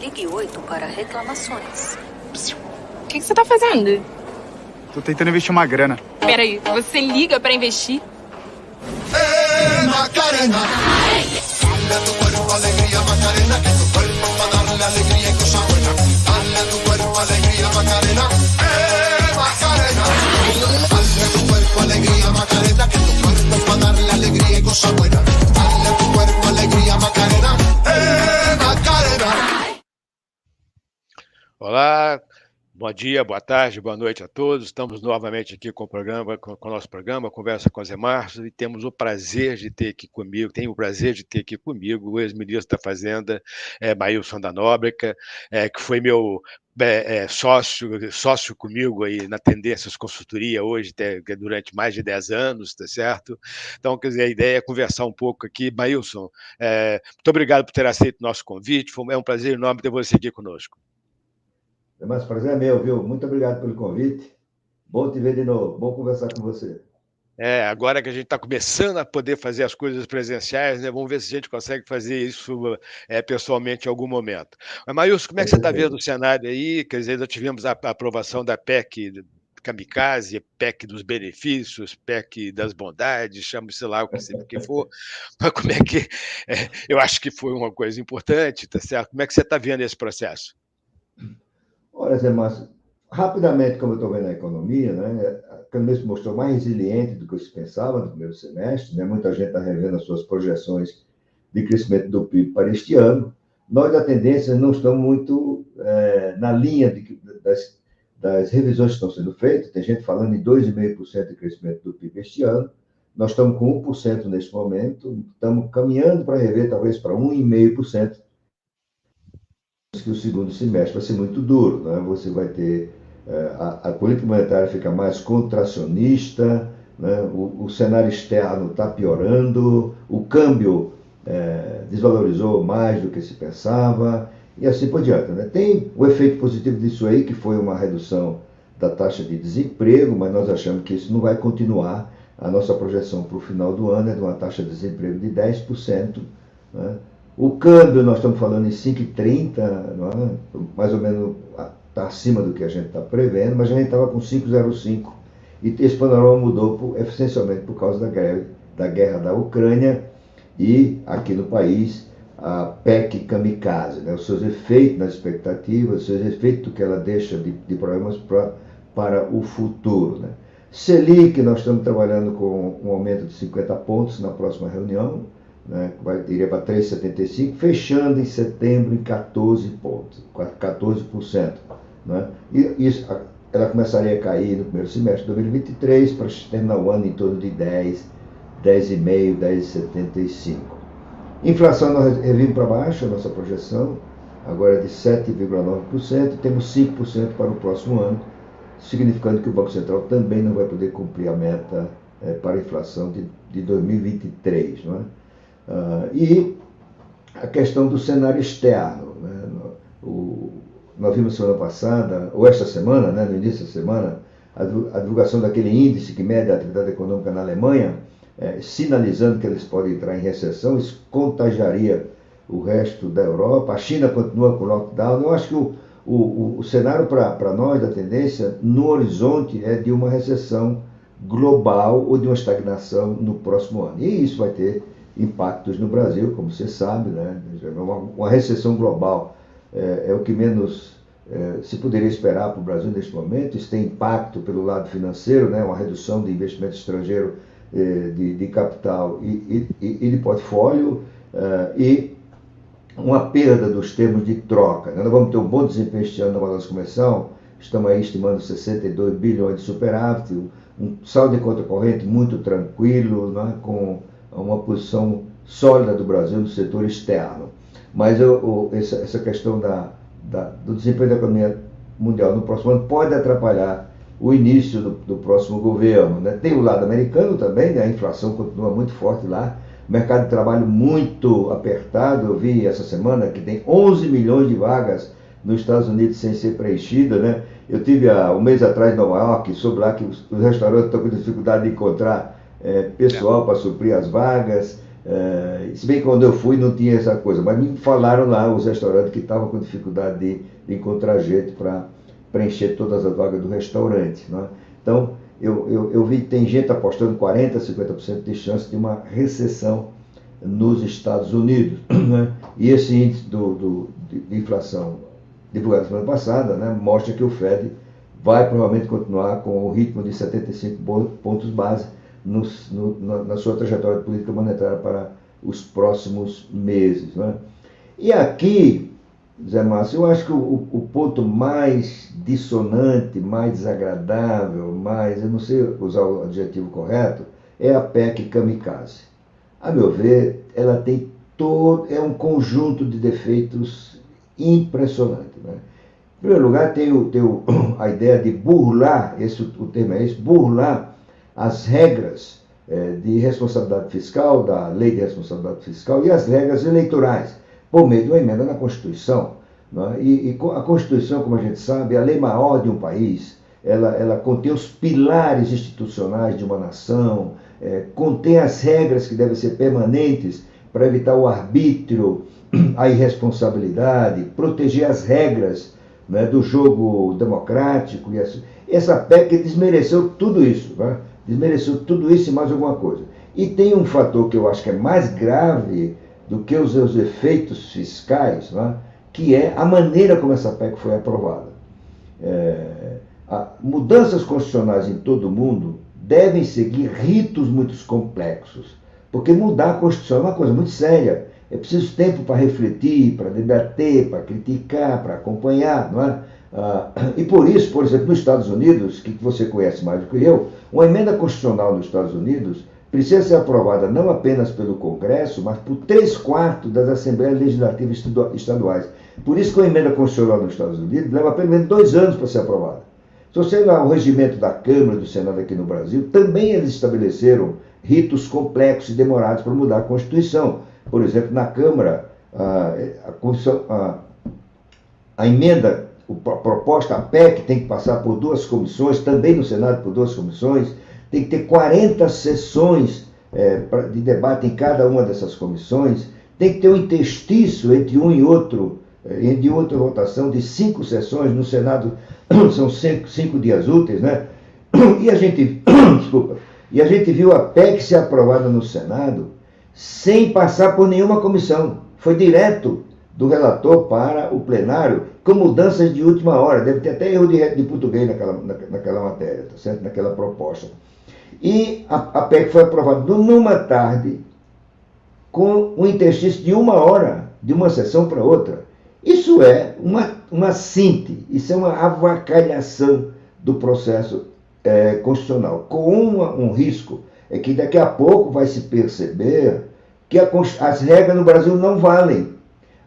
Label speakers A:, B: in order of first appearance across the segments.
A: Ligue 8 para reclamações.
B: O que você tá fazendo?
C: Tô tentando investir uma grana.
B: Peraí, você liga pra investir?
D: Macarena, dale a tu cuerpo alegría Macarena, que tu cuerpo va a darle alegría y cosa buena. Dale a tu cuerpo alegría Macarena, Macarena. Dale a tu cuerpo alegría Macarena, que tu cuerpo va a darle alegría y cosa buena. Dale a tu cuerpo alegría Macarena, Macarena.
E: Olá, bom dia, boa tarde, boa noite a todos. Estamos novamente aqui com o nosso programa Conversa com Zé Márcio, e temos o prazer de ter aqui comigo, o ex-ministro da Fazenda, Maílson da Nóbrega, que foi meu sócio comigo aí na Tendências Consultoria hoje, durante mais de 10 anos, tá certo? Então, quer dizer, a ideia é conversar um pouco aqui. Maílson, muito obrigado por ter aceito o nosso convite, é um prazer enorme ter você aqui conosco.
F: Mas o prazer é meu, viu? Muito obrigado pelo convite. Bom te ver de novo, bom conversar com você.
E: Agora que a gente está começando a poder fazer as coisas presenciais, né? Vamos ver se a gente consegue fazer isso pessoalmente em algum momento. Mas, Maílson, como é que você está vendo o cenário aí? Quer dizer, nós tivemos a aprovação da PEC Kamikaze, PEC dos benefícios, PEC das bondades, chame-se lá o que for, mas como é que... eu acho que foi uma coisa importante, tá certo? Como é que você está vendo esse processo?
F: Olha, Zé Márcio, rapidamente, como eu estou vendo a economia, né, a economia se mostrou mais resiliente do que se pensava no primeiro semestre, né, muita gente está revendo as suas projeções de crescimento do PIB para este ano. Nós, da Tendência, não estamos muito na linha das revisões que estão sendo feitas, tem gente falando em 2,5% de crescimento do PIB este ano, nós estamos com 1% neste momento, estamos caminhando para rever talvez para 1,5%, que o segundo semestre vai ser muito duro, né? Você vai ter a política monetária fica mais contracionista, né? O cenário externo está piorando, o câmbio desvalorizou mais do que se pensava e assim por diante, né? Tem o efeito positivo disso aí, que foi uma redução da taxa de desemprego, mas nós achamos que isso não vai continuar. A nossa projeção para o final do ano é de uma taxa de desemprego de 10%, né? O câmbio, nós estamos falando em 5,30, é? Mais ou menos está acima do que a gente está prevendo, mas a gente estava com 5,05 e esse panorama mudou essencialmente por causa da guerra da Ucrânia e aqui no país a PEC Kamikaze, né? Os seus efeitos nas expectativas, os seus efeitos que ela deixa de problemas para o futuro, né? Selic, nós estamos trabalhando com um aumento de 50 pontos na próxima reunião, né, iria para 3,75, fechando em setembro em 14 pontos, 14%. Né? E isso, ela começaria a cair no primeiro semestre de 2023 para terminar o ano em torno de 10, 10,5, 10,75. Inflação, nós revimos para baixo a nossa projeção, agora é de 7,9%, temos 5% para o próximo ano, significando que o Banco Central também não vai poder cumprir a meta para a inflação de 2023. Não é? E a questão do cenário externo, né? Nós vimos semana passada, ou esta semana, né, no início da semana, a divulgação daquele índice que mede a atividade econômica na Alemanha, sinalizando que eles podem entrar em recessão. Isso contagiaria o resto da Europa. A China continua com lockdown. Eu acho que o cenário para nós, da Tendência, no horizonte, é de uma recessão global ou de uma estagnação no próximo ano. E isso vai ter impactos no Brasil, como você sabe, né? Uma recessão global é o que menos se poderia esperar para o Brasil neste momento. Isso tem impacto pelo lado financeiro, né? Uma redução de investimento estrangeiro de capital e de portfólio e uma perda dos termos de troca, né? Nós vamos ter um bom desempenho este ano na balança comercial, estamos aí estimando 62 bilhões de superávit, um saldo de conta corrente muito tranquilo, né? Com uma posição sólida do Brasil no setor externo. Mas essa questão do desempenho da economia mundial no próximo ano pode atrapalhar o início do próximo governo, né? Tem o lado americano também, né? A inflação continua muito forte lá, mercado de trabalho muito apertado. Eu vi essa semana que tem 11 milhões de vagas nos Estados Unidos sem ser preenchida, né? Eu tive um mês atrás em Nova York, soube lá que os restaurantes estão com dificuldade de encontrar pessoal para suprir as vagas. Se bem que quando eu fui não tinha essa coisa, mas me falaram lá os restaurantes que estavam com dificuldade de encontrar jeito para preencher todas as vagas do restaurante, né? Então, eu vi que tem gente apostando 40%, 50% de chance de uma recessão nos Estados Unidos, né? E esse índice de inflação divulgado semana passada, né, mostra que o Fed vai provavelmente continuar com o ritmo de 75 pontos base na sua trajetória de política monetária para os próximos meses, né? E aqui, Zé Márcio, eu acho que o ponto mais dissonante, mais desagradável, eu não sei usar o adjetivo correto, é a PEC Kamikaze. A meu ver, ela tem é um conjunto de defeitos impressionante, né? Em primeiro lugar, tem a ideia de burlar, o termo é esse, burlar as regras de responsabilidade fiscal, da lei de responsabilidade fiscal e as regras eleitorais, por meio de uma emenda na Constituição, né? E a Constituição, como a gente sabe, é a lei maior de um país. Ela contém os pilares institucionais de uma nação, contém as regras que devem ser permanentes para evitar o arbítrio, a irresponsabilidade, proteger as regras, né, do jogo democrático. Essa PEC desmereceu tudo isso, né? Desmereceu tudo isso e mais alguma coisa. E tem um fator que eu acho que é mais grave do que os seus efeitos fiscais, né, que é a maneira como essa PEC foi aprovada. Mudanças constitucionais em todo o mundo devem seguir ritos muito complexos, porque mudar a Constituição é uma coisa muito séria. É preciso tempo para refletir, para debater, para criticar, para acompanhar, não é? E por isso, por exemplo, nos Estados Unidos, que você conhece mais do que eu, uma emenda constitucional nos Estados Unidos precisa ser aprovada não apenas pelo Congresso, mas por 3/4 das Assembleias Legislativas Estaduais. Por isso que uma emenda constitucional nos Estados Unidos leva pelo menos 2 anos para ser aprovada. Se você olhar o regimento da Câmara e do Senado aqui no Brasil, também eles estabeleceram ritos complexos e demorados para mudar a Constituição. Por exemplo, na Câmara, a emenda, a proposta, a PEC, tem que passar por 2 comissões, também no Senado por 2 comissões, tem que ter 40 sessões de debate em cada uma dessas comissões, tem que ter um interstício entre um e outro, de outra votação, de 5 sessões. No Senado são 5 dias úteis, né? E a gente, desculpa, e a gente viu a PEC ser aprovada no Senado sem passar por nenhuma comissão. Foi direto do relator para o plenário, com mudanças de última hora. Deve ter até erro de português naquela matéria, tá certo? Naquela proposta. E a PEC foi aprovada numa tarde, com um interstício de 1 hora, de uma sessão para outra. Isso é uma síntese, isso é uma avacalhação do processo constitucional, com um risco, é que daqui a pouco vai se perceber que as regras no Brasil não valem.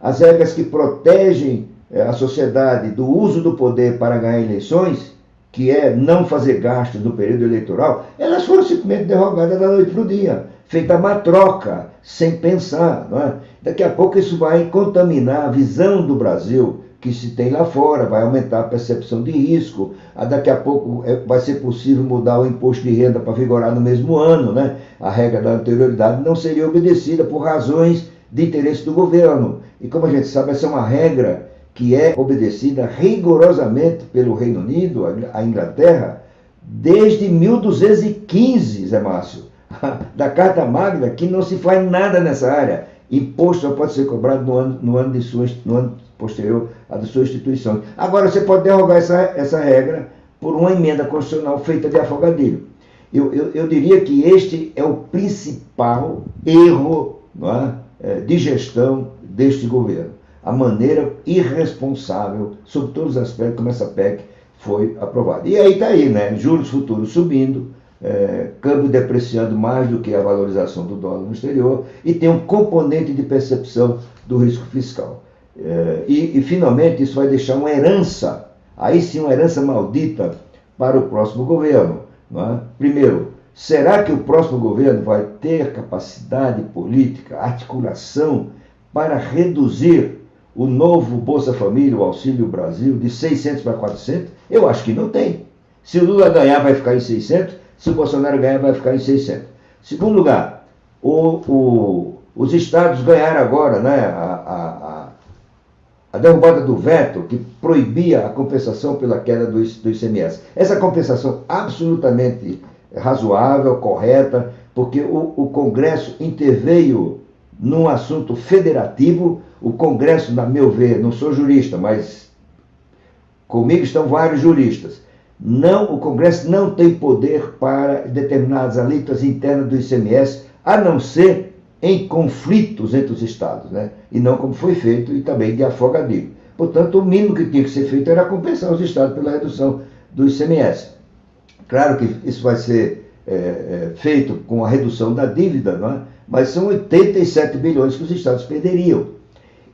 F: As regras que protegem a sociedade do uso do poder para ganhar eleições, que é não fazer gastos no período eleitoral, elas foram simplesmente derrogadas da noite para o dia, feita matroca, sem pensar, não é? Daqui a pouco isso vai contaminar a visão do Brasil que se tem lá fora, vai aumentar a percepção de risco. Daqui a pouco vai ser possível mudar o imposto de renda para vigorar no mesmo ano, né? A regra da anterioridade não seria obedecida por razões de interesse do governo. E como a gente sabe, essa é uma regra que é obedecida rigorosamente pelo Reino Unido, a Inglaterra, desde 1215, Zé Márcio, da Carta Magna, que não se faz nada nessa área. Imposto só pode ser cobrado no ano posterior à de sua instituição. Agora, você pode derrogar essa regra por uma emenda constitucional feita de afogadilho. Eu diria que este é o principal erro, não é, de gestão deste governo. A maneira irresponsável, sob todos os aspectos, como essa PEC foi aprovada. E aí está aí, né? Juros futuros subindo, câmbio depreciando mais do que a valorização do dólar no exterior, e tem um componente de percepção do risco fiscal. E finalmente isso vai deixar uma herança, aí sim uma herança maldita para o próximo governo, não é? Primeiro, será que o próximo governo vai ter capacidade política, articulação para reduzir o novo Bolsa Família, o Auxílio Brasil, de 600 para 400? Eu acho que não tem. Se o Lula ganhar, vai ficar em 600. Se o Bolsonaro ganhar, vai ficar em 600. Segundo lugar, Os estados ganharam agora, né, a derrubada do veto que proibia a compensação pela queda do ICMS. Essa compensação absolutamente razoável, correta, porque o Congresso interveio num assunto federativo. O Congresso, na meu ver, não sou jurista, mas comigo estão vários juristas. Não, o Congresso não tem poder para determinadas alíquotas internas do ICMS, a não ser em conflitos entre os estados, né? E não como foi feito, e também de afogadilho. Portanto, o mínimo que tinha que ser feito era compensar os estados pela redução do ICMS. Claro que isso vai ser feito com a redução da dívida, não é? Mas são 87 bilhões que os estados perderiam.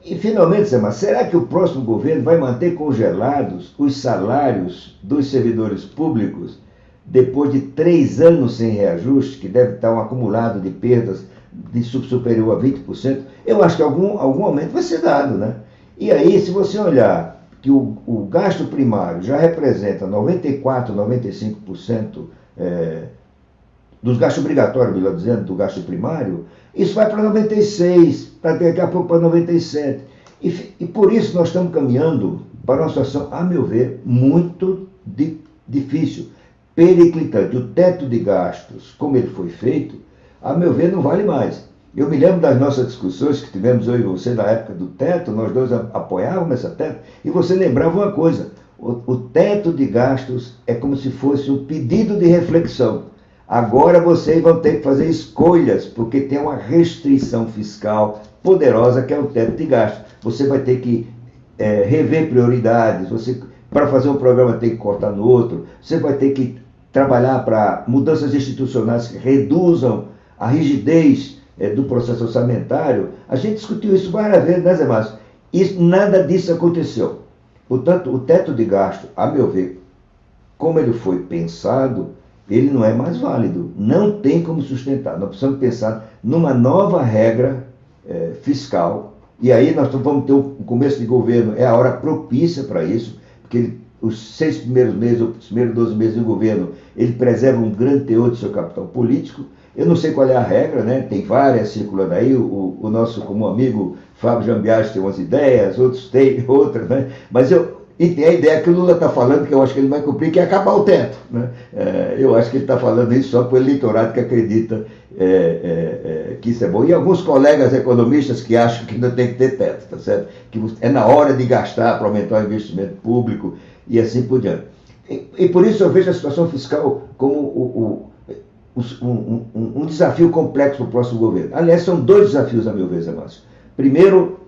F: E, finalmente, será que o próximo governo vai manter congelados os salários dos servidores públicos depois de 3 anos sem reajuste, que deve estar um acumulado de perdas de superior a 20%? Eu acho que algum aumento vai ser dado, né? E aí, se você olhar que o gasto primário já representa 94%, 95% dos gastos obrigatórios, melhor dizendo, do gasto primário, isso vai para 96%, daqui a pouco para 97%. E por isso nós estamos caminhando para uma situação, a meu ver, muito difícil, periclitante. O teto de gastos, como ele foi feito, a meu ver, não vale mais. Eu me lembro das nossas discussões que tivemos eu e você na época do teto, nós dois apoiávamos essa teto, e você lembrava uma coisa: o teto de gastos é como se fosse um pedido de reflexão. Agora vocês vão ter que fazer escolhas, porque tem uma restrição fiscal poderosa que é o teto de gastos. Você vai ter que rever prioridades, para fazer um programa tem que cortar no outro, você vai ter que trabalhar para mudanças institucionais que reduzam a rigidez do processo orçamentário. A gente discutiu isso várias vezes, né, Zé Márcio? Nada disso aconteceu. Portanto, o teto de gasto, a meu ver, como ele foi pensado, ele não é mais válido. Não tem como sustentar. Nós precisamos pensar numa nova regra fiscal. E aí nós vamos ter um começo de governo, é a hora propícia para isso, porque os 6 primeiros meses, ou os primeiros 12 meses do governo, ele preserva um grande teor do seu capital político. Eu não sei qual é a regra, né? Tem várias circulando aí, o nosso comum amigo Fábio Jambiage tem umas ideias, outros têm outras, né? E tem a ideia que o Lula está falando, que eu acho que ele vai cumprir, que é acabar o teto, né? Eu acho que ele está falando isso só para o eleitorado que acredita que isso é bom. E alguns colegas economistas que acham que ainda tem que ter teto, tá certo? Que é na hora de gastar para aumentar o investimento público e assim por diante. E por isso eu vejo a situação fiscal como um desafio complexo para o próximo governo. Aliás, são 2 desafios, a meu ver, Zé Márcio. Primeiro,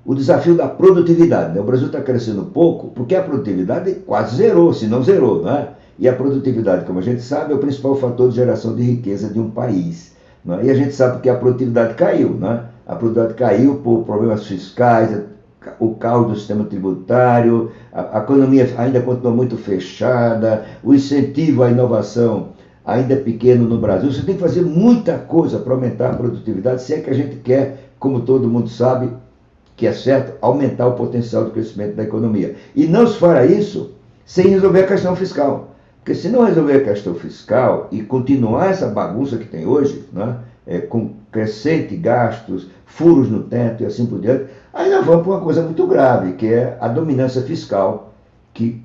F: o desafio da produtividade, né? O Brasil está crescendo pouco porque a produtividade quase zerou, se não zerou, não é? E a produtividade, como a gente sabe, é o principal fator de geração de riqueza de um país, não é? E a gente sabe porque a produtividade caiu, não é? A produtividade caiu por problemas fiscais, o caos do sistema tributário, a economia ainda continua muito fechada, o incentivo à inovação ainda é pequeno no Brasil. Você tem que fazer muita coisa para aumentar a produtividade, se é que a gente quer, como todo mundo sabe, que é certo, aumentar o potencial de crescimento da economia. E não se fará isso sem resolver a questão fiscal. Porque se não resolver a questão fiscal e continuar essa bagunça que tem hoje, né, com crescente gastos, furos no teto e assim por diante, aí nós vamos para uma coisa muito grave, que é a dominância fiscal, que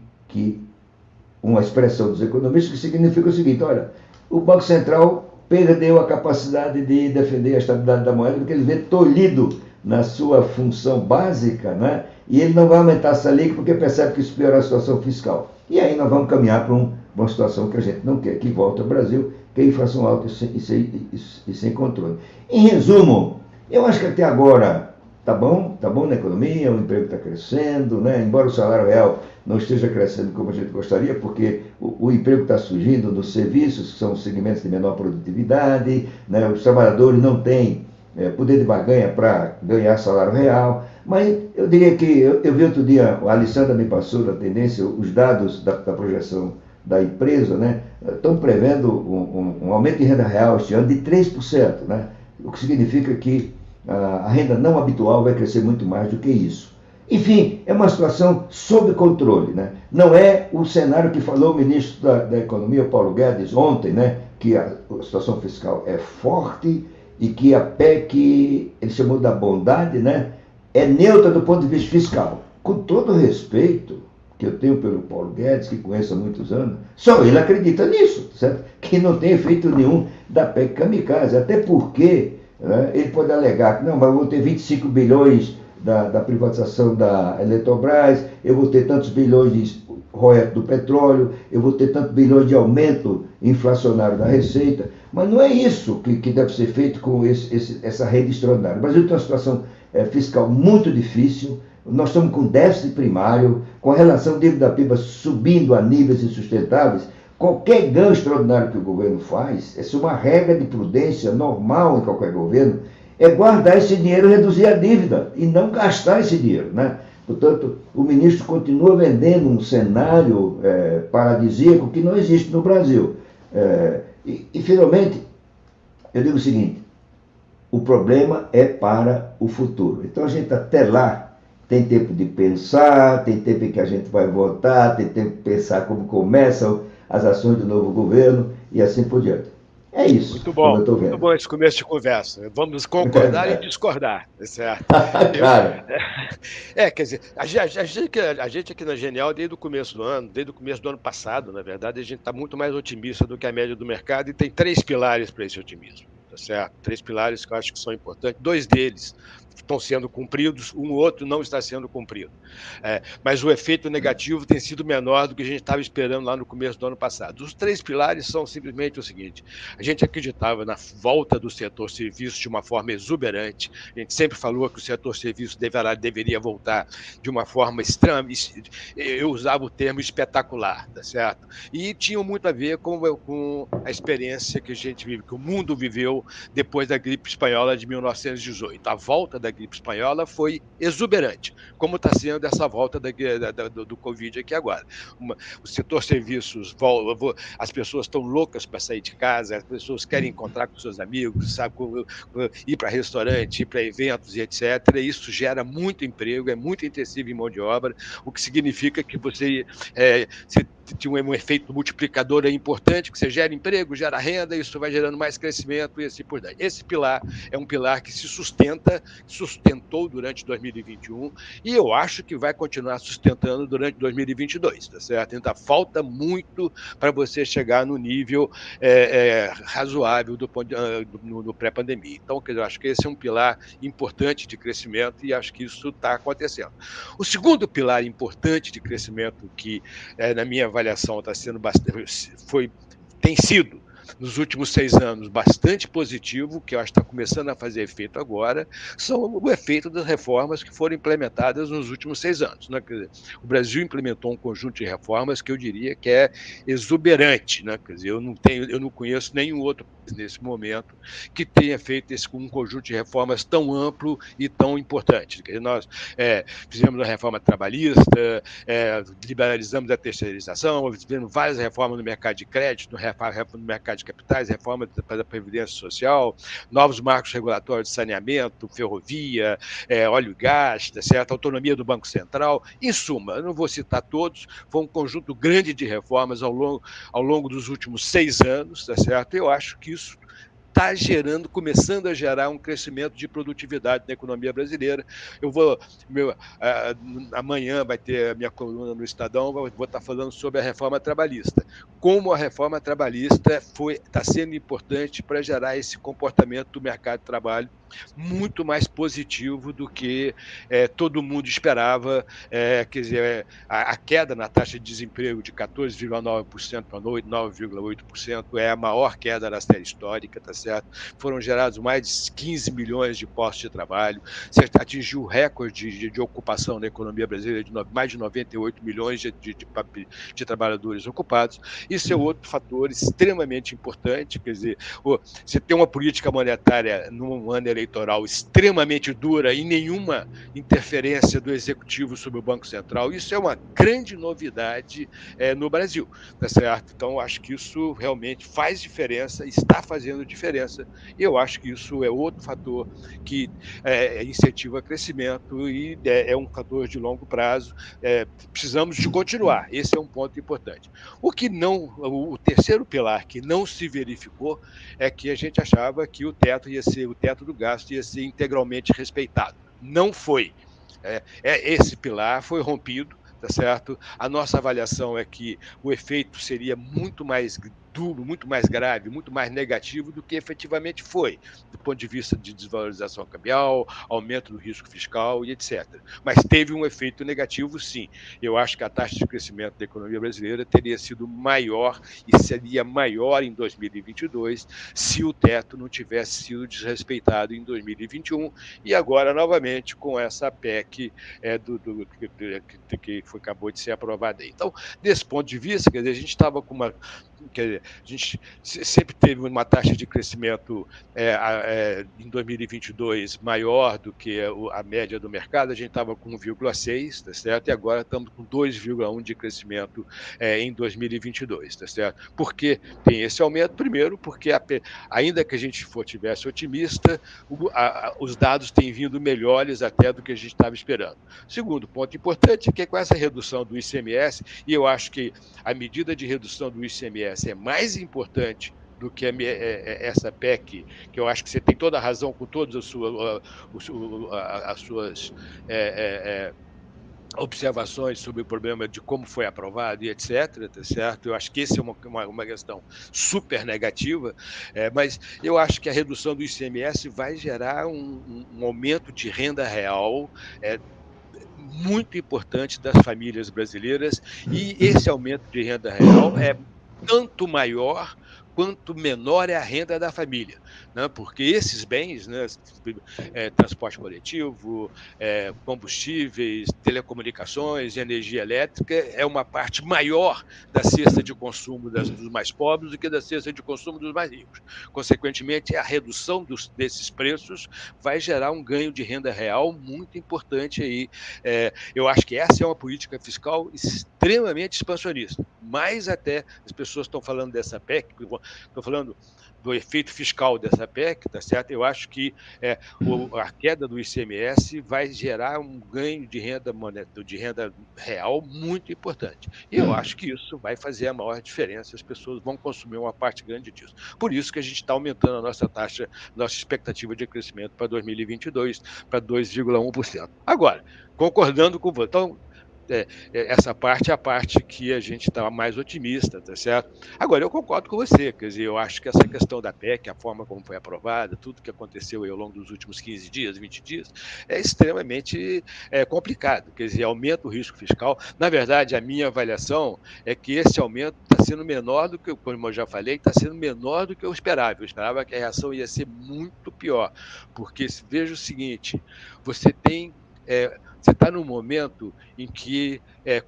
F: uma expressão dos economistas que significa o seguinte: olha, o Banco Central perdeu a capacidade de defender a estabilidade da moeda porque ele vê tolhido na sua função básica, né? E ele não vai aumentar essa liga porque percebe que isso piora a situação fiscal. E aí nós vamos caminhar para uma situação que a gente não quer, que volte ao Brasil, que é a inflação alta e sem controle. Em resumo, eu acho que até agora tá bom na economia, o emprego está crescendo, né? Embora o salário real não esteja crescendo como a gente gostaria, porque o emprego está surgindo nos serviços, que são os segmentos de menor produtividade, né? Os trabalhadores não têm poder de barganha para ganhar salário real. Mas eu diria que, eu vi outro dia, a Alessandra me passou da tendência, os dados da projeção da empresa, né, estão prevendo um aumento de renda real este ano de 3%, né, o que significa que a renda não habitual vai crescer muito mais do que isso. Enfim, é uma situação sob controle, né? Não é o cenário que falou o ministro da Economia, Paulo Guedes, ontem, né, que a situação fiscal é forte e que a PEC, ele chamou da bondade, né, é neutra do ponto de vista fiscal. Com todo o respeito que eu tenho pelo Paulo Guedes, que conheço há muitos anos, só ele acredita nisso, certo? Que não tem efeito nenhum da PEC kamikaze, até porque, né, ele pode alegar que não, mas eu vou ter 25 bilhões da privatização da Eletrobras, eu vou ter tantos bilhões de royalties do petróleo, eu vou ter tantos bilhões de aumento inflacionário da receita, mas não é isso que deve ser feito com essa rede extraordinária. O Brasil tem uma situação fiscal muito difícil, nós estamos com déficit primário, com a relação dívida-PIB subindo a níveis insustentáveis. Qualquer ganho extraordinário que o governo faz, essa é uma regra de prudência normal em qualquer governo, é guardar esse dinheiro e reduzir a dívida, e não gastar esse dinheiro, né? Portanto, o ministro continua vendendo um cenário paradisíaco que não existe no Brasil. Finalmente, eu digo o seguinte, o problema é para o futuro. Então, a gente até lá tem tempo de pensar, tem tempo em que a gente vai votar, tem tempo de pensar como começam as ações do novo governo e assim por diante. É isso.
E: Muito bom, muito bom esse começo de conversa. Vamos concordar e discordar, certo?
F: Claro.
E: Quer dizer, a gente aqui na Genial, desde o começo do ano passado, na verdade, a gente está muito mais otimista do que a média do mercado e tem 3 pilares para esse otimismo, tá certo? 3 pilares que eu acho que são importantes, 2 deles estão sendo cumpridos, um outro não está sendo cumprido. Mas o efeito negativo tem sido menor do que a gente estava esperando lá no começo do ano passado. Os 3 pilares são simplesmente o seguinte: a gente acreditava na volta do setor serviço de uma forma exuberante, a gente sempre falou que o setor serviço deveria voltar de uma forma extrema, eu usava o termo espetacular, tá certo? E tinha muito a ver com a experiência que a gente vive, que o mundo viveu depois da gripe espanhola de 1918. A volta da gripe espanhola foi exuberante, como está sendo essa volta do Covid aqui agora. O setor serviços, as pessoas estão loucas para sair de casa, as pessoas querem encontrar com seus amigos, sabe, ir para restaurante, ir para eventos e etc. E isso gera muito emprego, é muito intensivo em mão de obra, o que significa que você tinha um efeito multiplicador importante, que você gera emprego, gera renda, isso vai gerando mais crescimento e assim por diante. Esse pilar é um pilar que sustentou durante 2021 e eu acho que vai continuar sustentando durante 2022, tá certo? Então falta muito para você chegar no nível razoável no pré-pandemia. Então, eu acho que esse é um pilar importante de crescimento e acho que isso está acontecendo. O segundo pilar importante de crescimento que, na minha avaliação, tem sido nos últimos 6 anos bastante positivo, que eu acho que está começando a fazer efeito agora, são o efeito das reformas que foram implementadas nos últimos 6 anos. Né? Quer dizer, o Brasil implementou um conjunto de reformas que eu diria que é exuberante. Né? Quer dizer, eu não conheço nenhum outro país nesse momento que tenha feito um conjunto de reformas tão amplo e tão importante. Quer dizer, nós fizemos uma reforma trabalhista, liberalizamos a terceirização, fizemos várias reformas no mercado de crédito, no mercado de capitais, reforma da Previdência Social, novos marcos regulatórios de saneamento, ferrovia, óleo e gás, tá certo? Autonomia do Banco Central. Em suma, eu não vou citar todos, foi um conjunto grande de reformas ao longo dos últimos 6 anos, tá certo? Eu acho que isso está começando a gerar um crescimento de produtividade na economia brasileira. Amanhã vai ter a minha coluna no Estadão, vou estar falando sobre a reforma trabalhista. Como a reforma trabalhista está sendo importante para gerar esse comportamento do mercado de trabalho muito mais positivo do que todo mundo esperava. Quer dizer, a queda na taxa de desemprego de 14,9% para 9,8% é a maior queda da série histórica, tá certo? Foram gerados mais de 15 milhões de postos de trabalho, você atingiu o recorde de ocupação na economia brasileira de mais de 98 milhões de trabalhadores ocupados. Isso é outro fator extremamente importante, quer dizer, você tem uma política monetária num ano eleitoral extremamente dura e nenhuma interferência do Executivo sobre o Banco Central. Isso é uma grande novidade no Brasil, tá certo? Então, acho que isso realmente faz diferença, está fazendo diferença, e eu acho que isso é outro fator que incentiva crescimento e é um fator de longo prazo. Precisamos de continuar, esse é um ponto importante. O terceiro pilar que não se verificou é que a gente achava que o teto do gasto ia ser integralmente respeitado. Não foi. Esse pilar foi rompido, tá certo? A nossa avaliação é que o efeito seria muito mais duro, muito mais grave, muito mais negativo do que efetivamente foi, do ponto de vista de desvalorização cambial, aumento do risco fiscal e etc. Mas teve um efeito negativo, sim. Eu acho que a taxa de crescimento da economia brasileira teria sido maior e seria maior em 2022 se o teto não tivesse sido desrespeitado em 2021 e agora, novamente, com essa PEC que acabou de ser aprovada aí. Então, desse ponto de vista, quer dizer, a gente estava com uma... Quer dizer, a gente sempre teve uma taxa de crescimento em 2022 maior do que a média do mercado, a gente estava com 1,6, tá certo? E agora estamos com 2,1 de crescimento em 2022, tá certo? Por que tem esse aumento? Primeiro, porque ainda que a gente tivesse otimista, os dados têm vindo melhores até do que a gente estava esperando. Segundo ponto importante é que com essa redução do ICMS, e eu acho que a medida de redução do ICMS é mais importante do que essa PEC, que eu acho que você tem toda a razão com todas as suas observações sobre o problema de como foi aprovado e etc, tá certo? Eu acho que essa é uma questão super negativa, mas eu acho que a redução do ICMS vai gerar um aumento de renda real muito importante das famílias brasileiras, e esse aumento de renda real é tanto maior quanto menor é a renda da família, né? Porque esses bens, né, transporte coletivo, combustíveis, telecomunicações, energia elétrica, é uma parte maior da cesta de consumo dos mais pobres do que da cesta de consumo dos mais ricos. Consequentemente, a redução desses preços vai gerar um ganho de renda real muito importante aí. Eu acho que essa é uma política fiscal extremamente expansionista, mais até as pessoas estão falando dessa PEC, estão falando do efeito fiscal dessa PEC, tá certo? Eu acho que a queda do ICMS vai gerar um ganho de renda real muito importante. E eu acho que isso vai fazer a maior diferença, as pessoas vão consumir uma parte grande disso. Por isso que a gente está aumentando a nossa taxa, nossa expectativa de crescimento para 2022 para 2,1%. Agora, concordando com você, então, essa parte é a parte que a gente está mais otimista, tá certo? Agora, eu concordo com você, quer dizer, eu acho que essa questão da PEC, a forma como foi aprovada, tudo que aconteceu ao longo dos últimos 15 dias, 20 dias, é extremamente complicado, quer dizer, aumenta o risco fiscal. Na verdade, a minha avaliação é que esse aumento está sendo menor do que, como eu já falei, está sendo menor do que eu esperava. Eu esperava que a reação ia ser muito pior, porque veja o seguinte, você está num momento em que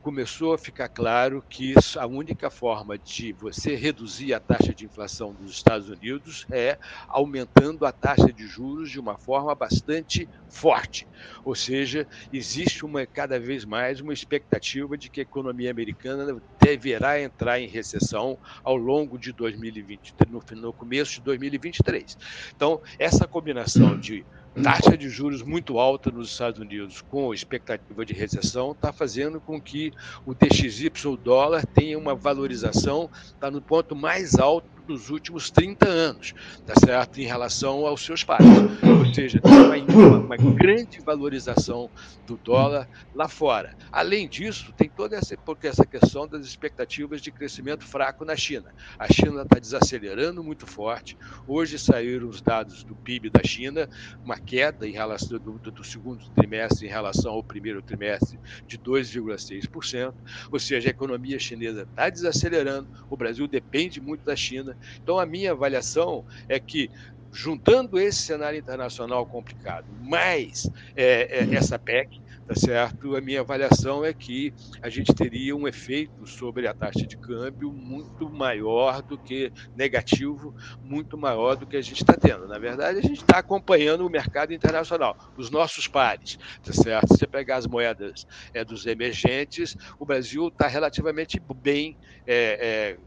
E: começou a ficar claro que a única forma de você reduzir a taxa de inflação dos Estados Unidos é aumentando a taxa de juros de uma forma bastante forte. Ou seja, existe cada vez mais uma expectativa de que a economia americana deverá entrar em recessão ao longo de 2020, no começo de 2023. Então, essa combinação de taxa de juros muito alta nos Estados Unidos com expectativa de recessão está fazendo com que o DXY, o dólar, tenha uma valorização, está no ponto mais alto dos últimos 30 anos, tá certo? Em relação aos seus pares. Ou seja, tem uma grande valorização do dólar lá fora. Além disso, tem toda essa questão das expectativas de crescimento fraco na China. A China está desacelerando muito forte. Hoje saíram os dados do PIB da China, uma queda em relação do segundo trimestre em relação ao primeiro trimestre de 2,6%, ou seja, a economia chinesa está desacelerando, o Brasil depende muito da China. Então, a minha avaliação é que, juntando esse cenário internacional complicado, mais essa PEC, tá certo? A minha avaliação é que a gente teria um efeito sobre a taxa de câmbio muito maior do que negativo, muito maior do que a gente está tendo. Na verdade, a gente está acompanhando o mercado internacional, os nossos pares, tá certo? Se você pegar as moedas dos emergentes, o Brasil está relativamente bem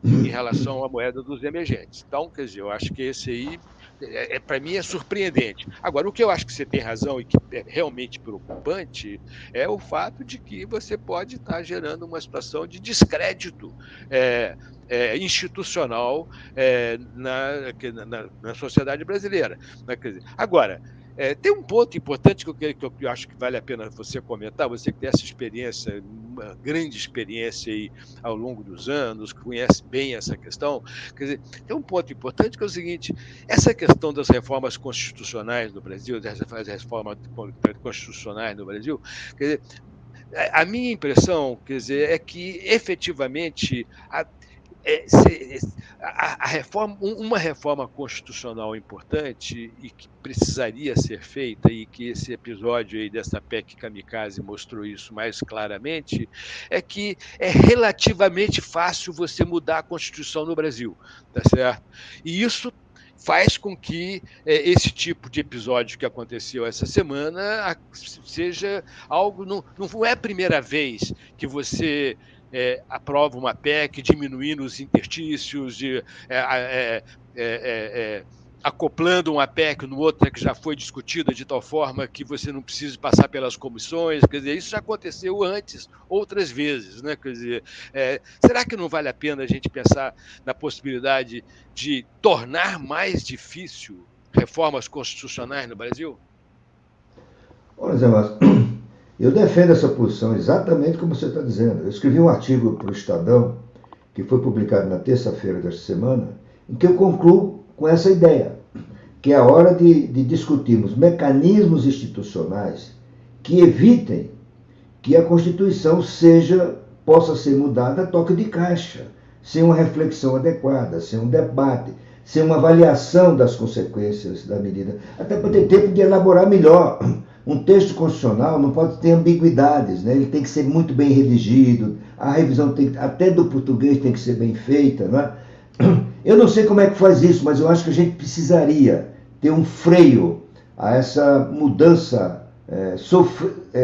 E: em relação à moeda dos emergentes. Então, quer dizer, eu acho que esse aí, para mim, é surpreendente. Agora, o que eu acho que você tem razão e que é realmente preocupante é o fato de que você pode estar gerando uma situação de descrédito institucional na sociedade brasileira. Né? Quer dizer, agora, tem um ponto importante que eu acho que vale a pena você comentar, você que tem essa experiência, uma grande experiência aí ao longo dos anos, que conhece bem essa questão. Quer dizer, tem um ponto importante que é o seguinte: essa questão das reformas constitucionais no Brasil, das reformas constitucionais no Brasil, quer dizer, a minha impressão, quer dizer, é que efetivamente uma reforma constitucional importante e que precisaria ser feita, e que esse episódio aí dessa PEC Kamikaze mostrou isso mais claramente, é que é relativamente fácil você mudar a Constituição no Brasil, tá certo? E isso faz com que esse tipo de episódio que aconteceu essa semana seja algo... Não é a primeira vez que você aprova uma PEC diminuindo os interstícios, acoplando uma PEC no outra que já foi discutida de tal forma que você não precisa passar pelas comissões. Quer dizer, isso já aconteceu antes, outras vezes, né? Quer dizer, será que não vale a pena a gente pensar na possibilidade de tornar mais difícil reformas constitucionais no Brasil?
F: Olha, Zé Márcio, eu defendo essa posição exatamente como você está dizendo. Eu escrevi um artigo para o Estadão, que foi publicado na terça-feira desta semana, em que eu concluo com essa ideia, que é a hora de discutirmos mecanismos institucionais que evitem que a Constituição possa ser mudada a toque de caixa, sem uma reflexão adequada, sem um debate, sem uma avaliação das consequências da medida, até para ter tempo de elaborar melhor. Um texto constitucional não pode ter ambiguidades, né? Ele tem que ser muito bem redigido, a revisão até do português tem que ser bem feita, né? Eu não sei como é que faz isso, mas eu acho que a gente precisaria ter um freio a essa mudança,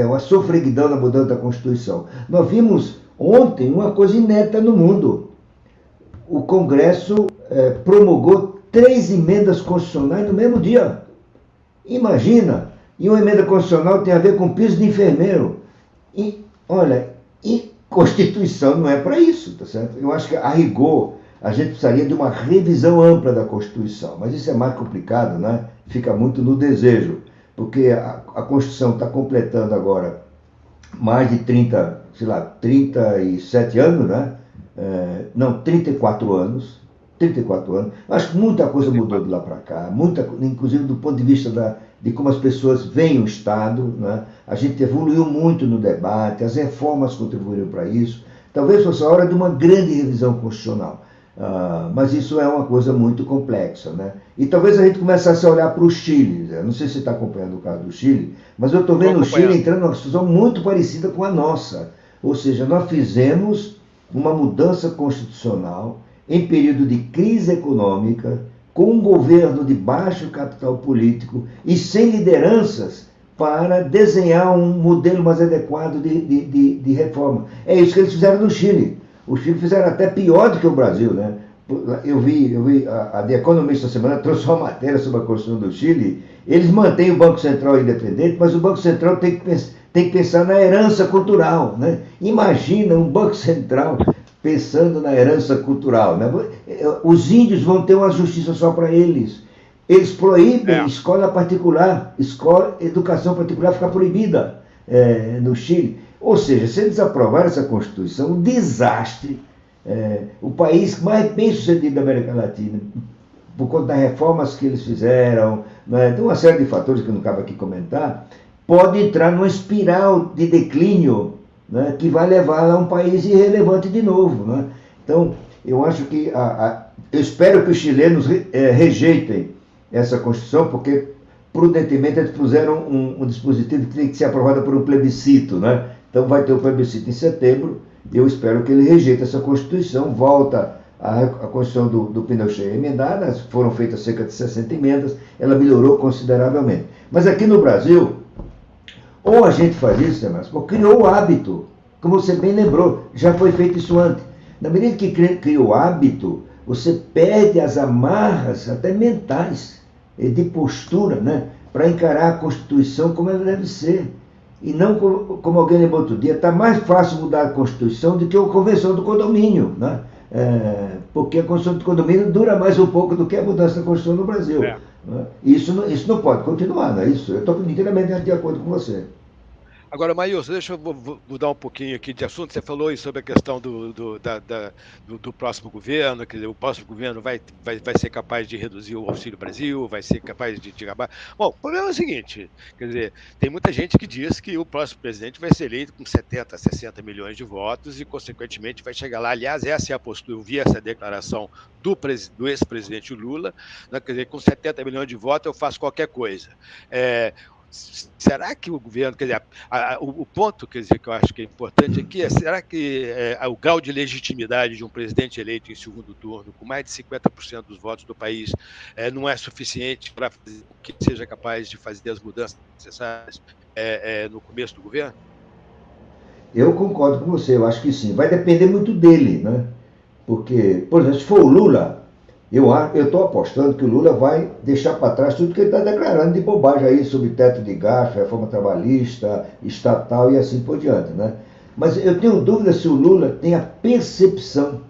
F: uma sofreguidão na mudança da Constituição. Nós vimos ontem uma coisa inédita no mundo. O Congresso promulgou 3 emendas constitucionais no mesmo dia. Imagina! E uma emenda constitucional tem a ver com piso de enfermeiro. E, olha, Constituição não é para isso, tá certo? Eu acho que, a rigor, a gente precisaria de uma revisão ampla da Constituição. Mas isso é mais complicado, né? Fica muito no desejo. Porque a Constituição está completando agora mais de 37 anos, né? 34 anos. 34 anos. Acho que muita coisa mudou de lá para cá, inclusive do ponto de vista de como as pessoas veem o Estado, né? A gente evoluiu muito no debate, as reformas contribuíram para isso. Talvez fosse a hora de uma grande revisão constitucional, mas isso é uma coisa muito complexa, né? E talvez a gente começasse a olhar para o Chile. Não sei se você está acompanhando o caso do Chile, mas eu estou vendo o Chile entrando numa situação muito parecida com a nossa. Ou seja, nós fizemos uma mudança constitucional em período de crise econômica, com um governo de baixo capital político e sem lideranças para desenhar um modelo mais adequado de reforma. É isso que eles fizeram no Chile. O Chile fizeram até pior do que o Brasil, né? Eu vi a The Economist essa semana trouxe uma matéria sobre a Constituição do Chile. Eles mantêm o Banco Central independente, mas o Banco Central tem que pensar na herança cultural, né? Imagina um Banco Central pensando na herança cultural, né? Os índios vão ter uma justiça só para eles. Eles proíbem escola particular, educação particular fica proibida no Chile. Ou seja, se eles aprovarem essa Constituição, um desastre, o país mais bem sucedido da América Latina, por conta das reformas que eles fizeram, né? Tem uma série de fatores que não cabe aqui comentar, pode entrar numa espiral de declínio, né, que vai levar a um país irrelevante de novo, né? Então, eu acho que eu espero que os chilenos rejeitem essa Constituição, porque prudentemente, eles puseram um dispositivo que tem que ser aprovado por um plebiscito, né? Então vai ter o plebiscito em setembro, eu espero que ele rejeite essa Constituição, volta a Constituição do Pinochet emendada, foram feitas cerca de 60 emendas, ela melhorou consideravelmente. Mas aqui no Brasil, ou a gente faz isso, né, Márcio, criou o hábito, como você bem lembrou, já foi feito isso antes. Na medida que cria o hábito, você perde as amarras, até mentais, de postura, né, para encarar a Constituição como ela deve ser. E não como alguém lembrou outro dia, está mais fácil mudar a Constituição do que a Convenção do Condomínio, né? Porque a Constituição do Condomínio dura mais um pouco do que a mudança da Constituição no Brasil. Né? Isso não pode continuar, não é isso? Eu estou inteiramente de acordo com você.
E: Agora, Maílson, deixa eu mudar um pouquinho aqui de assunto. Você falou aí sobre a questão do próximo governo, quer dizer, o próximo governo vai ser capaz de reduzir o Auxílio Brasil, vai ser capaz de acabar. Bom, o problema é o seguinte, quer dizer, tem muita gente que diz que o próximo presidente vai ser eleito com 70, 60 milhões de votos e, consequentemente, vai chegar lá. Aliás, essa é a postura, eu vi essa declaração do ex-presidente Lula, né, quer dizer, com 70 milhões de votos eu faço qualquer coisa. Será que o governo, quer dizer, o ponto, quer dizer, que eu acho que é importante aqui será que o grau de legitimidade de um presidente eleito em segundo turno, com mais de 50% dos votos do país, não é suficiente para que seja capaz de fazer as mudanças necessárias no começo do governo?
F: Eu concordo com você, eu acho que sim. Vai depender muito dele, né? Porque, por exemplo, se for o Lula, eu estou apostando que o Lula vai deixar para trás tudo que ele está declarando de bobagem aí sobre teto de gasto, reforma trabalhista, estatal e assim por diante, né? Mas eu tenho dúvida se o Lula tem a percepção,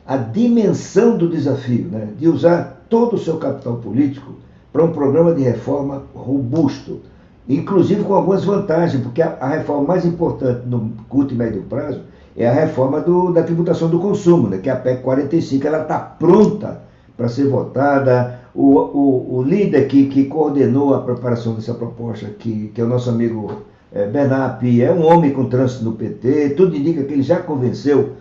F: a dimensão do desafio, né? De usar todo o seu capital político para um programa de reforma robusto, inclusive com algumas vantagens, porque a reforma mais importante no curto e médio prazo é a reforma da tributação do consumo, né? Que é a PEC 45, ela está pronta para ser votada. O líder que coordenou a preparação dessa proposta, que é o nosso amigo Bernard, é um homem com trânsito no PT, tudo indica que ele já convenceu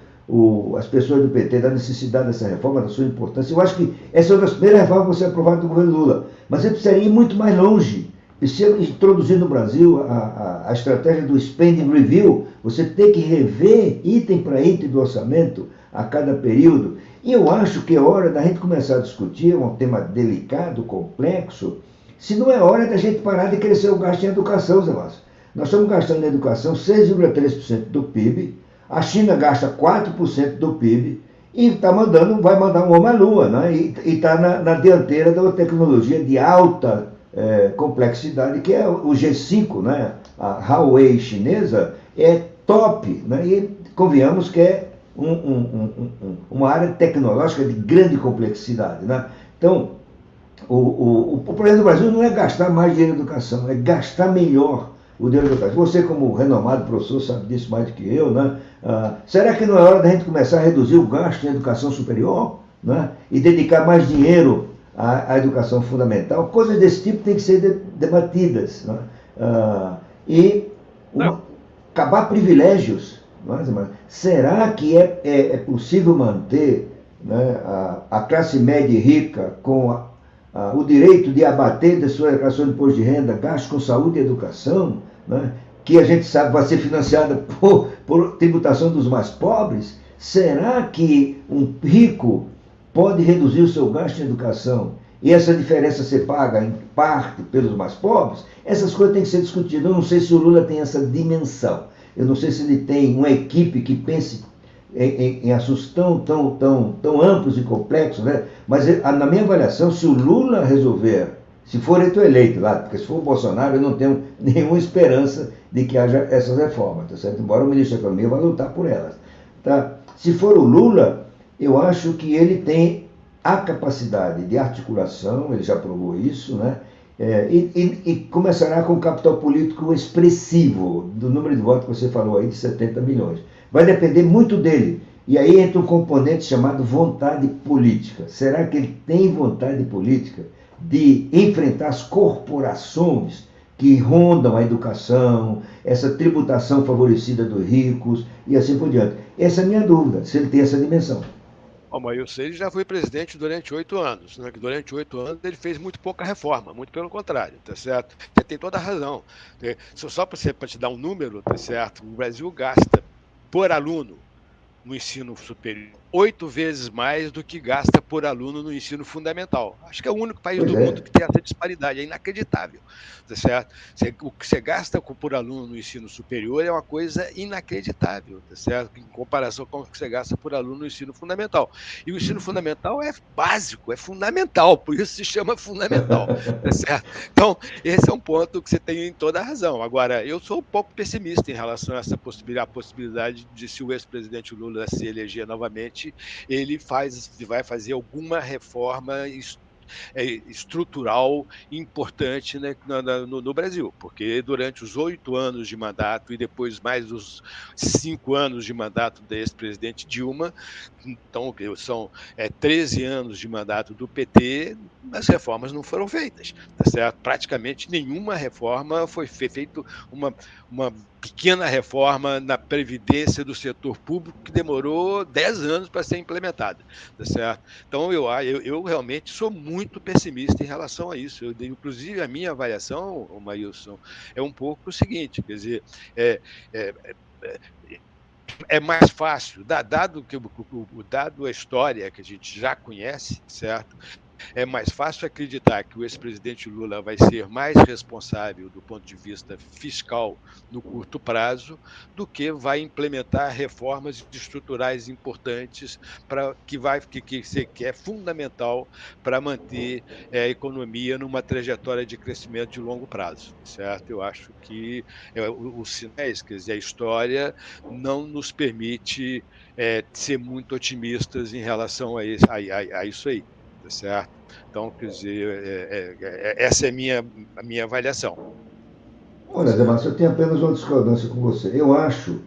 F: as pessoas do PT da necessidade dessa reforma, da sua importância. Eu acho que essa é uma das primeiras reformas que vai ser aprovada do governo Lula, mas ele precisaria ir muito mais longe. Precisa introduzir no Brasil a estratégia do spending review, você tem que rever item para item do orçamento a cada período. E eu acho que é hora da gente começar a discutir, um tema delicado, complexo, se não é hora da gente parar de crescer o gasto em educação, Zé Márcio. Nós estamos gastando em educação 6,3% do PIB, a China gasta 4% do PIB e vai mandar um homem à lua, né? E está na dianteira da tecnologia de alta complexidade, que é o G5, né? A Huawei chinesa é top, né? E convenhamos que é uma área tecnológica de grande complexidade, né? Então, o problema do Brasil não é gastar mais dinheiro em educação, é gastar melhor o dinheiro em educação. Você, como renomado professor, sabe disso mais do que eu, né? Será que não é hora da gente começar a reduzir o gasto em educação superior, né? E dedicar mais dinheiro à educação fundamental? Coisas desse tipo têm que ser debatidas, né? Acabar privilégios. Mas, será que é possível manter, né, a classe média e rica com o direito de abater da sua declaração de imposto de renda gastos com saúde e educação, né, que a gente sabe vai ser financiada por tributação dos mais pobres? Será que um rico pode reduzir o seu gasto em educação e essa diferença ser paga em parte pelos mais pobres? Essas coisas têm que ser discutidas. Eu não sei se o Lula tem essa dimensão. Eu não sei se ele tem uma equipe que pense em assuntos tão amplos e complexos, né? Mas na minha avaliação, se o Lula resolver, se for eleito lá, porque se for o Bolsonaro, eu não tenho nenhuma esperança de que haja essas reformas, tá certo? Embora o ministro da Economia vá lutar por elas. Tá? Se for o Lula, eu acho que ele tem a capacidade de articulação, ele já provou isso, né? E começará com um capital político expressivo, do número de votos que você falou aí, de 70 milhões. Vai depender muito dele. E aí entra um componente chamado vontade política. Será que ele tem vontade política de enfrentar as corporações que rondam a educação, essa tributação favorecida dos ricos e assim por diante? Essa é a minha dúvida, se ele tem essa dimensão.
E: O Maílson, ele já foi presidente durante 8 anos, né? Que durante 8 anos ele fez muito pouca reforma, muito pelo contrário, tá certo? Você tem toda a razão. Só para te dar um número, tá certo? O Brasil gasta por aluno no ensino superior 8 vezes mais do que gasta por aluno no ensino fundamental. Acho que é o único país
F: Pois
E: do
F: é.
E: mundo que tem essa disparidade, é inacreditável, tá certo? O que você gasta por aluno no ensino superior é uma coisa inacreditável, tá certo? Em comparação com o que você gasta por aluno no ensino fundamental. E o ensino fundamental é básico, é fundamental, por isso se chama fundamental, tá certo? Então, esse é um ponto que você tem toda a razão. Agora, eu sou um pouco pessimista em relação a essa possibilidade de, se o ex-presidente Lula se eleger novamente, ele vai fazer alguma reforma estrutural importante, né, no Brasil, porque durante os 8 anos de mandato e depois mais os 5 anos de mandato da ex-presidente Dilma, então são 13 anos de mandato do PT, as reformas não foram feitas, tá certo? Praticamente nenhuma reforma foi feita, uma pequena reforma na previdência do setor público que demorou 10 anos para ser implementada, tá certo? Então, eu realmente sou muito pessimista em relação a isso. Inclusive, a minha avaliação, Maílson, é um pouco o seguinte, quer dizer, é, é, é mais fácil, dado a história que a gente já conhece, certo? É mais fácil acreditar que o ex-presidente Lula vai ser mais responsável do ponto de vista fiscal no curto prazo do que vai implementar reformas estruturais importantes que é fundamental para manter a economia numa trajetória de crescimento de longo prazo, certo? Eu acho que os sinais, quer dizer, a história não nos permite ser muito otimistas em relação a isso aí. Tá certo? Então, quer dizer, essa é a minha avaliação. Tá
F: Olha, Zé
E: certo?
F: Márcio, eu tenho apenas uma discordância com você. Eu acho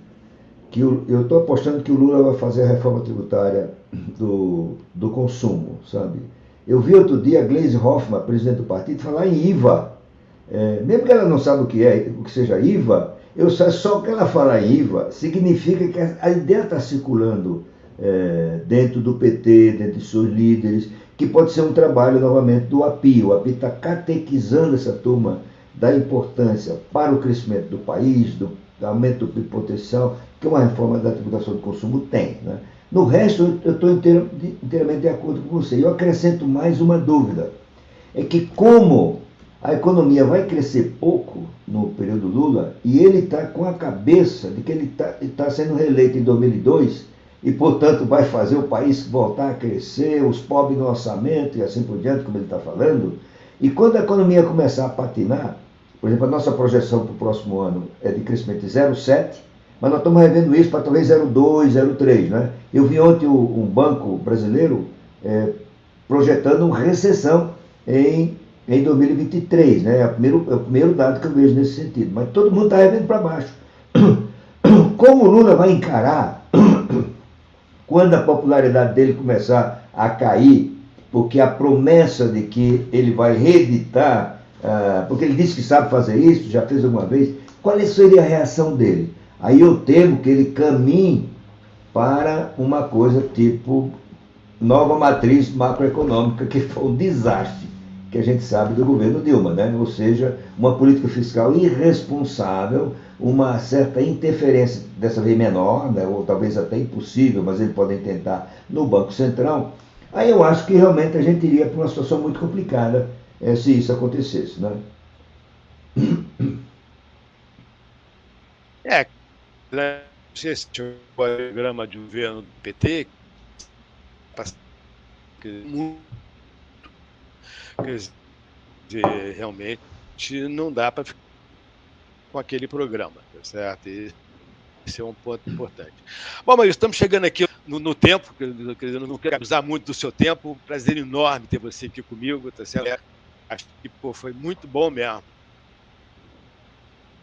F: que eu estou apostando que o Lula vai fazer a reforma tributária do consumo, sabe? Eu vi outro dia a Gleisi Hoffmann, presidente do partido, falar em IVA. Mesmo que ela não saiba o que seja IVA, eu sei só que ela falar em IVA significa que a ideia está circulando dentro do PT, dentro de seus líderes, que pode ser um trabalho novamente do API. O API está catequizando essa turma da importância para o crescimento do país, do aumento do PIB potencial, que uma reforma da tributação do consumo tem, né? No resto, eu estou inteiramente de acordo com você. Eu acrescento mais uma dúvida. É que como a economia vai crescer pouco no período Lula, e ele está com a cabeça de que ele está sendo reeleito em 2002, e, portanto, vai fazer o país voltar a crescer, os pobres no orçamento e assim por diante, como ele está falando. E quando a economia começar a patinar, por exemplo, a nossa projeção para o próximo ano é de crescimento de 0,7%, mas nós estamos revendo isso para talvez 0,2%, 0,3%. Né? Eu vi ontem um banco brasileiro projetando uma recessão em 2023. Né? É o primeiro dado que eu vejo nesse sentido. Mas todo mundo está revendo para baixo. Como o Lula vai encarar quando a popularidade dele começar a cair, porque a promessa de que ele vai reeditar, porque ele disse que sabe fazer isso, já fez alguma vez, qual seria a reação dele? Aí eu temo que ele caminhe para uma coisa tipo nova matriz macroeconômica, que foi um desastre, que a gente sabe do governo Dilma, né? Ou seja, uma política fiscal irresponsável, uma certa interferência, dessa vez menor, né? Ou talvez até impossível, mas eles podem tentar, no Banco Central. Aí eu acho que realmente a gente iria para uma situação muito complicada se isso acontecesse, né?
E: Esse programa de governo do PT, quer dizer, realmente não dá para ficar com aquele programa, tá certo? Esse é um ponto importante. Bom, mas estamos chegando aqui no tempo, eu não quero abusar muito do seu tempo, prazer enorme ter você aqui comigo, tá certo? Acho que foi muito bom mesmo.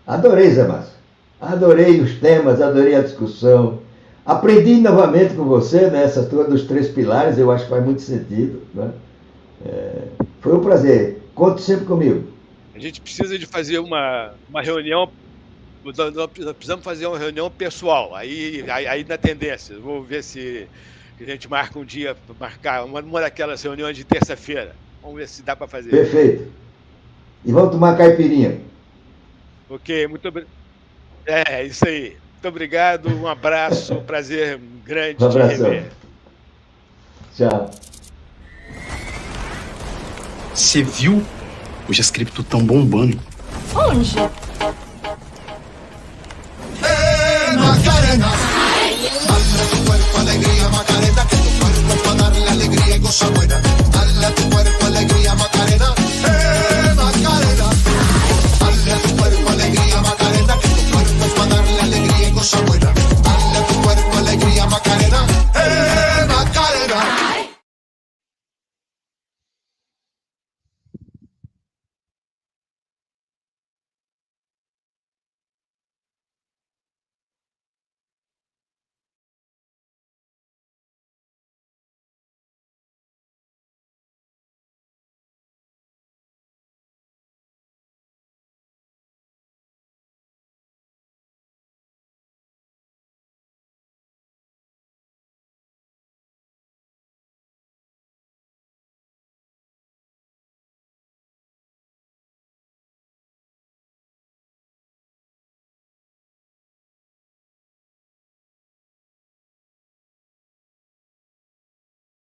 F: Adorei, Zé Márcio. Adorei os temas, adorei a discussão. Aprendi novamente com você, né, essa tua dos 3 pilares, eu acho que faz muito sentido, né? Foi um prazer. Conte sempre comigo.
E: A gente precisa de fazer uma reunião, nós precisamos fazer uma reunião pessoal, aí na tendência, vou ver se Que a gente marca um dia, marcar uma daquelas reuniões de terça-feira. Vamos ver se dá para fazer.
F: Perfeito. E vamos tomar caipirinha.
E: Ok, muito obrigado. É, isso aí. Muito obrigado, um abraço, prazer grande
F: Um
E: de
F: abração.
E: rever.
F: Tchau.
G: Você viu? Hoje as cripto tão bombando.
B: Onde?
D: Macarena, dale tu cuerpo